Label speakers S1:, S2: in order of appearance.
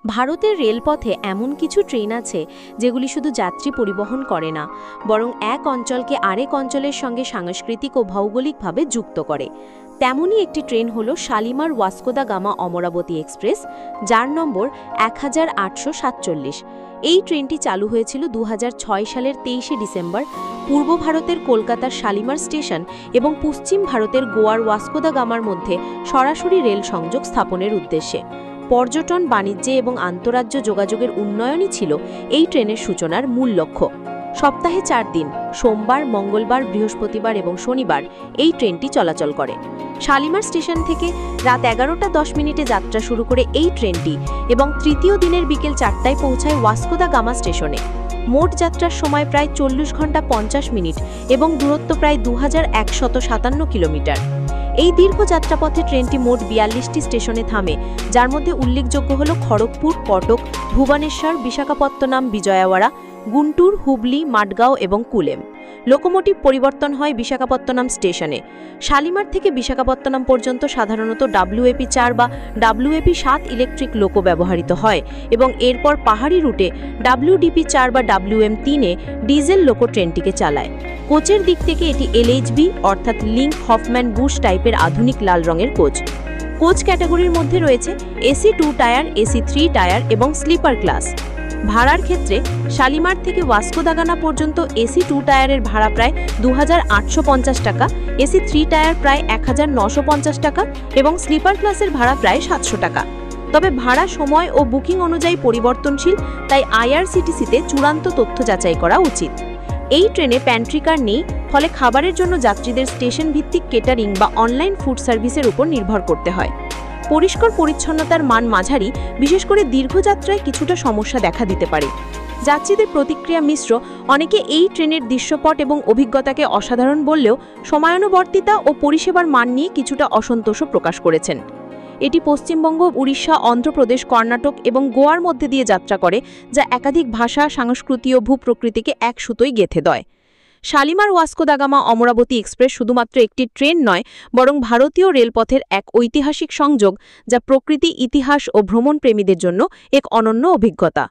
S1: ভারতের রেলপথে এমন কিছু ট্রেন আছে যেগুলি শুধু যাত্রী পরিবহন করে না, বরং এক অঞ্চলকে আরেক অঞ্চলের সঙ্গে সাংস্কৃতিক ও ভৌগোলিকভাবে যুক্ত করে। তেমনই একটি ট্রেন হল শালিমার ওয়াস্কো দা গামা অমরাবতী এক্সপ্রেস, যার নম্বর 1847। এই ট্রেনটি চালু হয়েছিল 2006 সালের 23শে ডিসেম্বর পূর্ব ভারতের কলকাতার শালিমার স্টেশন এবং পশ্চিম ভারতের গোয়ার ওয়াস্কো দা গামার মধ্যে সরাসরি রেল সংযোগ স্থাপনের উদ্দেশ্যে। পর্যটন, বাণিজ্যে এবং আন্তঃরাজ্য যোগাযোগের উন্নয়নই ছিল এই ট্রেনের সূচনার মূল লক্ষ্য। সপ্তাহে 4 দিন সোমবার, মঙ্গলবার, বৃহস্পতিবার এবং শনিবার এই ট্রেনটি চলাচল করে। শালিমার স্টেশন থেকে রাত 11:10 যাত্রা শুরু করে এই ট্রেনটি এবং তৃতীয় দিনের বিকেল 4টায় পৌঁছায় ওয়াস্কো দা গামা স্টেশনে। মোট যাত্রার সময় প্রায় 40 ঘন্টা 50 মিনিট এবং দূরত্ব প্রায় 2157 কিলোমিটার। এই দীর্ঘ যাত্রাপথে ট্রেনটি মোট 42টি স্টেশনে থামে, যার মধ্যে উল্লেখযোগ্য হল খড়গপুর, কটক, ভুবনেশ্বর, বিশাখাপত্তনম, বিজয়াওয়াড়া, গুন্টুর, হুবলি, মাডগাঁও এবং কুলেম। লোকোমোটিভ পরিবর্তন হয় বিশাখাপত্তনম স্টেশনে। শালিমার থেকে বিশাখাপত্তনম পর্যন্ত সাধারণত WAP-4 বা WAP-7 ইলেকট্রিক লোকো ব্যবহৃত হয় এবং এরপর পাহাড়ি রুটে WDP-4 বা WM-3-এ ডিজেল লোকো ট্রেনটিকে চালায়। কোচের দিক থেকে এটি LHB অর্থাৎ লিঙ্ক হফম্যান বুশ টাইপের আধুনিক লাল রঙের কোচ। কোচ ক্যাটাগরির মধ্যে রয়েছে AC 2 টায়ার, AC 3 টায়ার এবং স্লিপার ক্লাস। ভাড়ার ক্ষেত্রে শালিমার থেকে ওয়াস্কো দা গামা পর্যন্ত AC 2 টায়ারের ভাড়া প্রায় 2850 টাকা, AC 3 টায়ার প্রায় 1950 টাকা এবং স্লিপার ক্লাসের ভাড়া প্রায় 700 টাকা। তবে ভাড়া সময় ও বুকিং অনুযায়ী পরিবর্তনশীল, তাই IRCTC-তে চূড়ান্ত তথ্য যাচাই করা উচিত। এই ট্রেনে প্যান্ট্রি কার নেই, ফলে খাবারের জন্য যাত্রীদের স্টেশন ভিত্তিক কেটারিং বা অনলাইন ফুড সার্ভিসের উপর নির্ভর করতে হয়। পরিষ্কার পরিচ্ছন্নতার মান মাঝারি, বিশেষ করে দীর্ঘযাত্রায় কিছুটা সমস্যা দেখা দিতে পারে। যাত্রীদের প্রতিক্রিয়া মিশ্র। অনেকে এই ট্রেনের দৃশ্যপট এবং অভিজ্ঞতাকে অসাধারণ বললেও সময়ানুবর্তিতা ও পরিষেবার মান নিয়ে কিছুটা অসন্তোষও প্রকাশ করেছেন। এটি পশ্চিমবঙ্গ, উড়িষ্যা, অন্ধ্রপ্রদেশ, কর্ণাটক এবং গোয়ার মধ্যে দিয়ে যাত্রা করে, যা একাধিক ভাষা, সংস্কৃতি ও ভূপ্রকৃতিকে এক সুতোয় গেঁথে দেয়। শালিমার ওয়াস্কো দা গামা অমরাবতী এক্সপ্রেস শুধুমাত্র একটি ট্রেন নয়, বরং ভারতীয় রেলপথের এক ঐতিহাসিক সংযোগ, যা প্রকৃতি, ইতিহাস ও ভ্রমণপ্রেমীদের জন্য এক অনন্য অভিজ্ঞতা।